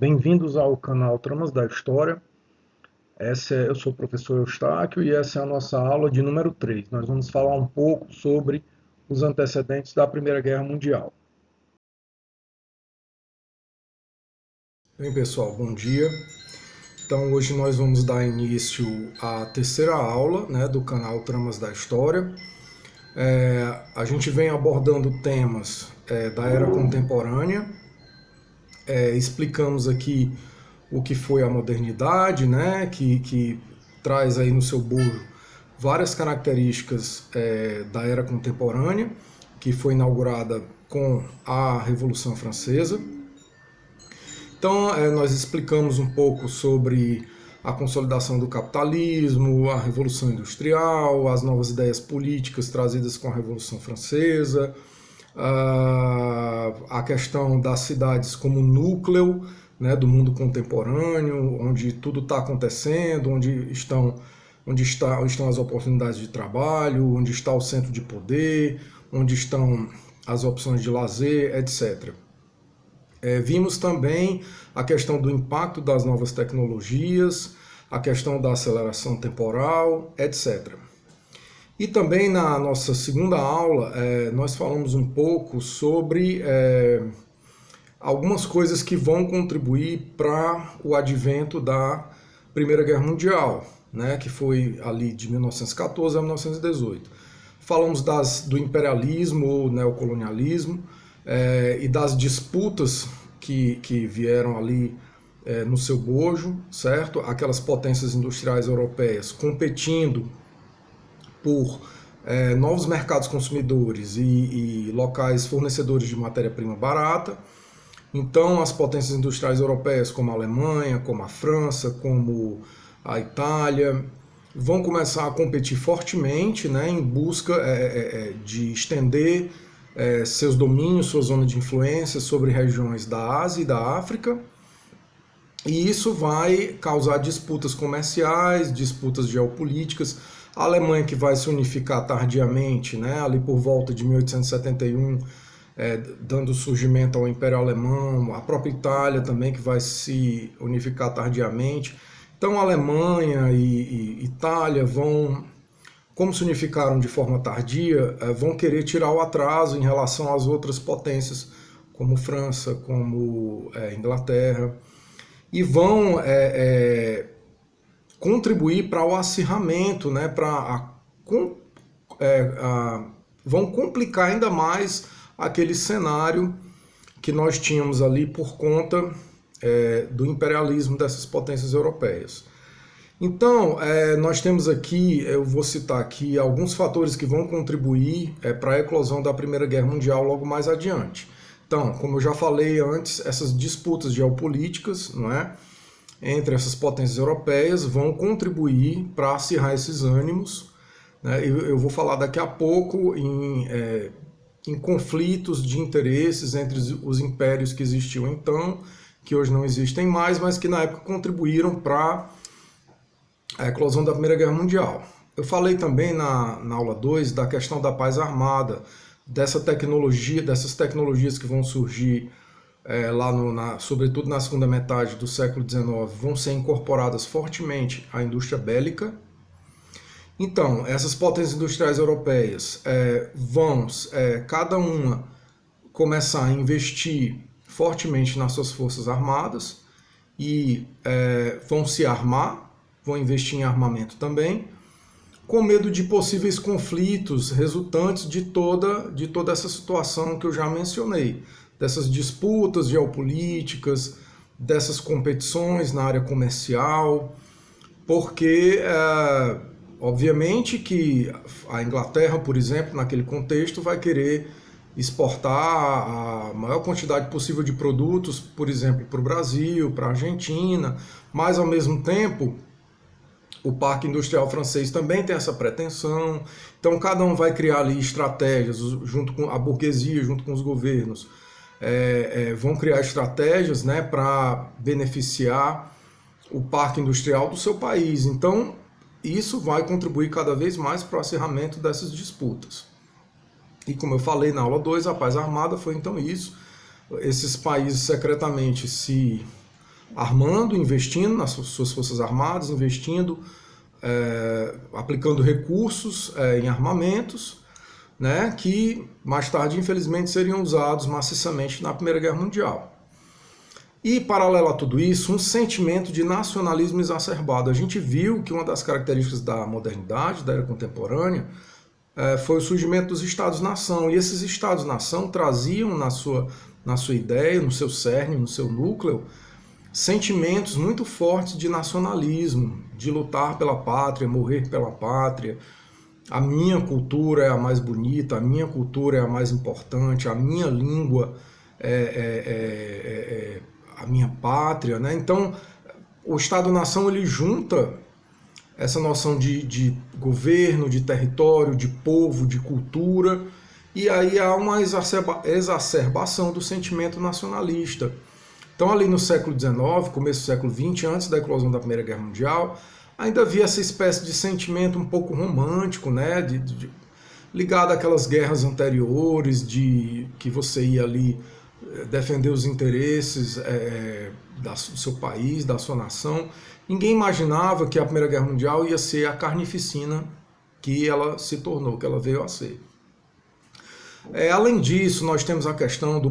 Bem-vindos ao canal Tramas da História. Eu sou o professor Eustáquio e essa é a nossa aula de número 3. Nós vamos falar um pouco sobre os antecedentes da Primeira Guerra Mundial. Bem, pessoal, bom dia. Então, hoje nós vamos dar início à terceira aula, do canal Tramas da História. A gente vem abordando temas da era contemporânea, explicamos aqui o que foi a modernidade, que traz aí no seu bojo várias características da era contemporânea, que foi inaugurada com a Revolução Francesa. Então, nós explicamos um pouco sobre a consolidação do capitalismo, a Revolução Industrial, as novas ideias políticas trazidas com a Revolução Francesa, a questão das cidades como núcleo do mundo contemporâneo, onde tudo está acontecendo, onde estão as oportunidades de trabalho, onde está o centro de poder, onde estão as opções de lazer, etc. Vimos também a questão do impacto das novas tecnologias, a questão da aceleração temporal, etc. E também na nossa segunda aula, nós falamos um pouco sobre algumas coisas que vão contribuir para o advento da Primeira Guerra Mundial, que foi ali de 1914 a 1918. Falamos do imperialismo ou neocolonialismo, e das disputas que vieram ali no seu bojo, certo? Aquelas potências industriais europeias competindo por novos mercados consumidores e locais fornecedores de matéria-prima barata. Então, as potências industriais europeias, como a Alemanha, como a França, como a Itália, vão começar a competir fortemente, em busca de estender seus domínios, sua zona de influência sobre regiões da Ásia e da África. E isso vai causar disputas comerciais, disputas geopolíticas. A Alemanha, que vai se unificar tardiamente, ali por volta de 1871, dando surgimento ao Império Alemão. A própria Itália também, que vai se unificar tardiamente. Então, a Alemanha e Itália vão, como se unificaram de forma tardia, vão querer tirar o atraso em relação às outras potências, como França, como Inglaterra, e vão contribuir para o acirramento, vão complicar ainda mais aquele cenário que nós tínhamos ali por conta do imperialismo dessas potências europeias. Então, nós temos aqui, eu vou citar aqui alguns fatores que vão contribuir para a eclosão da Primeira Guerra Mundial logo mais adiante. Então, como eu já falei antes, essas disputas geopolíticas, entre essas potências europeias vão contribuir para acirrar esses ânimos. Eu vou falar daqui a pouco em conflitos de interesses entre os impérios que existiam então, que hoje não existem mais, mas que na época contribuíram para a eclosão da Primeira Guerra Mundial. Eu falei também na aula 2 da questão da paz armada, dessas tecnologias que vão surgir sobretudo na segunda metade do século XIX, vão ser incorporadas fortemente à indústria bélica. Então, essas potências industriais europeias vão, cada uma, começar a investir fortemente nas suas forças armadas e vão se armar, vão investir em armamento também, com medo de possíveis conflitos resultantes de toda essa situação que eu já mencionei, dessas disputas geopolíticas, dessas competições na área comercial, porque, obviamente, que a Inglaterra, por exemplo, naquele contexto, vai querer exportar a maior quantidade possível de produtos, por exemplo, para o Brasil, para a Argentina, mas, ao mesmo tempo, o parque industrial francês também tem essa pretensão. Então, cada um vai criar ali estratégias, junto com a burguesia, junto com os governos, vão criar estratégias para beneficiar o parque industrial do seu país. Então, isso vai contribuir cada vez mais para o acirramento dessas disputas. E como eu falei na aula 2, a paz armada foi então isso. Esses países secretamente se armando, investindo nas suas forças armadas, investindo, aplicando recursos em armamentos, né, que mais tarde, infelizmente, seriam usados maciçamente na Primeira Guerra Mundial. E, paralelo a tudo isso, um sentimento de nacionalismo exacerbado. A gente viu que uma das características da modernidade, da era contemporânea, foi o surgimento dos Estados-nação. E esses Estados-nação traziam na sua ideia, no seu cerne, no seu núcleo, sentimentos muito fortes de nacionalismo, de lutar pela pátria, morrer pela pátria. A minha cultura é a mais bonita, a minha cultura é a mais importante, a minha língua é a minha pátria, né? Então, o Estado-nação ele junta essa noção de governo, de território, de povo, de cultura, e aí há uma exacerbação do sentimento nacionalista. Então, ali no século XIX, começo do século XX, antes da eclosão da Primeira Guerra Mundial, ainda havia essa espécie de sentimento um pouco romântico, né, ligado àquelas guerras anteriores, de que você ia ali defender os interesses do seu país, da sua nação. Ninguém imaginava que a Primeira Guerra Mundial ia ser a carnificina que ela se tornou, que ela veio a ser. Além disso, nós temos a questão do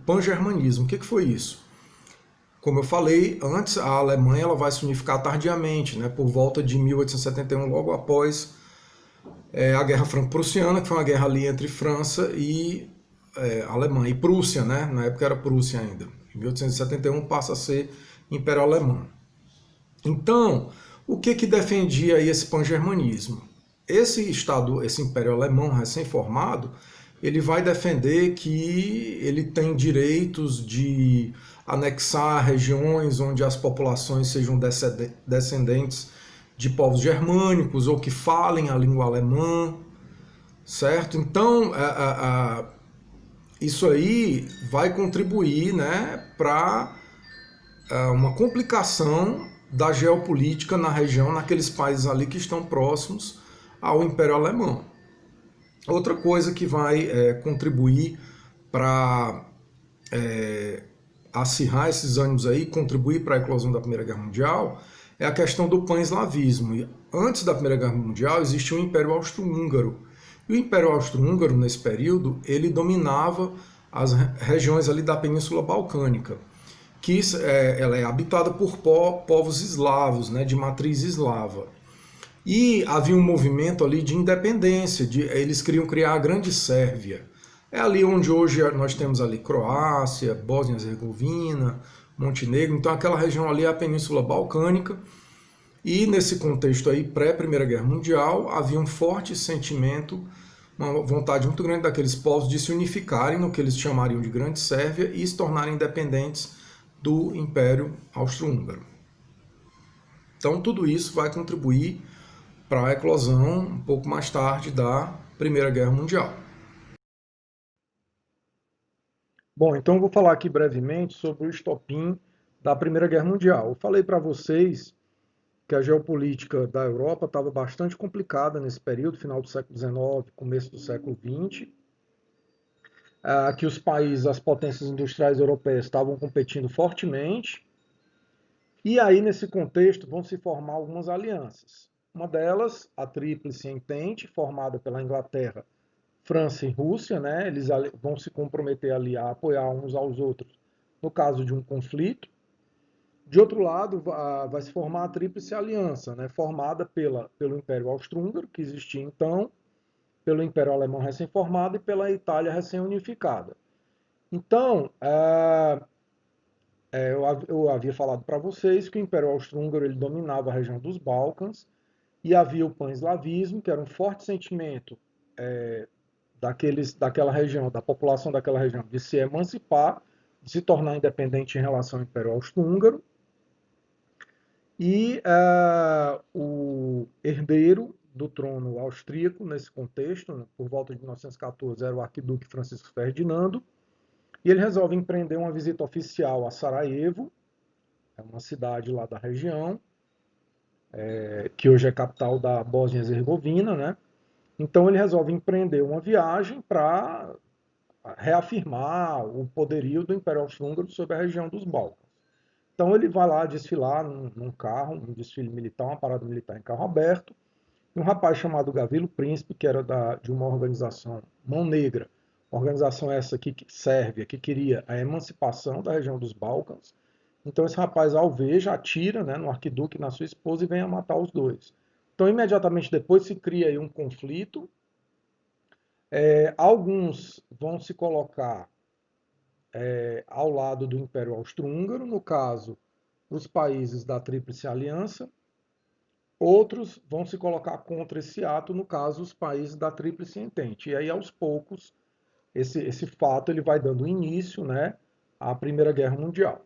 pangermanismo. O que foi isso? Como eu falei antes, a Alemanha ela vai se unificar tardiamente, né, por volta de 1871, logo após a Guerra Franco-Prussiana, que foi uma guerra ali entre França e Alemanha, e Prússia, né? Na época era Prússia ainda. Em 1871 passa a ser Império Alemão. Então, o que defendia aí esse pangermanismo? Esse Estado, esse Império Alemão recém-formado, ele vai defender que ele tem direitos de anexar regiões onde as populações sejam descendentes de povos germânicos ou que falem a língua alemã, certo? Então, isso aí vai contribuir, né, para uma complicação da geopolítica na região, naqueles países ali que estão próximos ao Império Alemão. Outra coisa que vai contribuir para acirrar esses ânimos aí, contribuir para a eclosão da Primeira Guerra Mundial, é a questão do pan-eslavismo. E antes da Primeira Guerra Mundial existia o Império Austro-Húngaro. E o Império Austro-Húngaro, nesse período, ele dominava as regiões ali da Península Balcânica, que ela é habitada por povos eslavos, né, de matriz eslava. E havia um movimento ali de independência, eles queriam criar a Grande Sérvia. É ali onde hoje nós temos ali Croácia, Bósnia-Herzegovina, Montenegro, então aquela região ali é a Península Balcânica. E nesse contexto aí, pré-Primeira Guerra Mundial, havia um forte sentimento, uma vontade muito grande daqueles povos de se unificarem no que eles chamariam de Grande Sérvia e se tornarem independentes do Império Austro-Húngaro. Então tudo isso vai contribuir para a eclosão, um pouco mais tarde, da Primeira Guerra Mundial. Bom, então eu vou falar aqui brevemente sobre o estopim da Primeira Guerra Mundial. Eu falei para vocês que a geopolítica da Europa estava bastante complicada nesse período, final do século XIX, começo do século XX, que os países, as potências industriais europeias estavam competindo fortemente, e aí nesse contexto vão se formar algumas alianças. Uma delas, a Tríplice Entente, formada pela Inglaterra, França e Rússia, né? Eles vão se comprometer ali a apoiar uns aos outros no caso de um conflito. De outro lado, vai se formar a Tríplice Aliança, né? Formada pelo Império Austro-Húngaro, que existia então, pelo Império Alemão recém-formado e pela Itália recém-unificada. Então, eu havia falado para vocês que o Império Austro-Húngaro ele dominava a região dos Balcãs e havia o pan-eslavismo, que era um forte sentimento daquela região, da população daquela região, de se emancipar, de se tornar independente em relação ao Império Austro-Húngaro. E o herdeiro do trono austríaco, nesse contexto, por volta de 1914, era o arquiduque Francisco Ferdinando, e ele resolve empreender uma visita oficial a Sarajevo, é uma cidade lá da região, que hoje é capital da Bósnia-Herzegovina, né? Então ele resolve empreender uma viagem para reafirmar o poderio do Império Austro-Húngaro sobre a região dos Balcãs. Então ele vai lá desfilar num carro, um desfile militar, uma parada militar em carro aberto, e um rapaz chamado Gavrilo Príncipe, que era de uma organização Mão Negra, organização essa aqui que Sérvia, que queria a emancipação da região dos Balcãs. Então esse rapaz alveja, atira, né, no arquiduque, na sua esposa e vem a matar os dois. Então imediatamente depois se cria aí um conflito. Alguns vão se colocar ao lado do Império Austro-Húngaro, no caso, os países da Tríplice Aliança. Outros vão se colocar contra esse ato, no caso, os países da Tríplice Entente. E aí, aos poucos, esse fato ele vai dando início, né, à Primeira Guerra Mundial.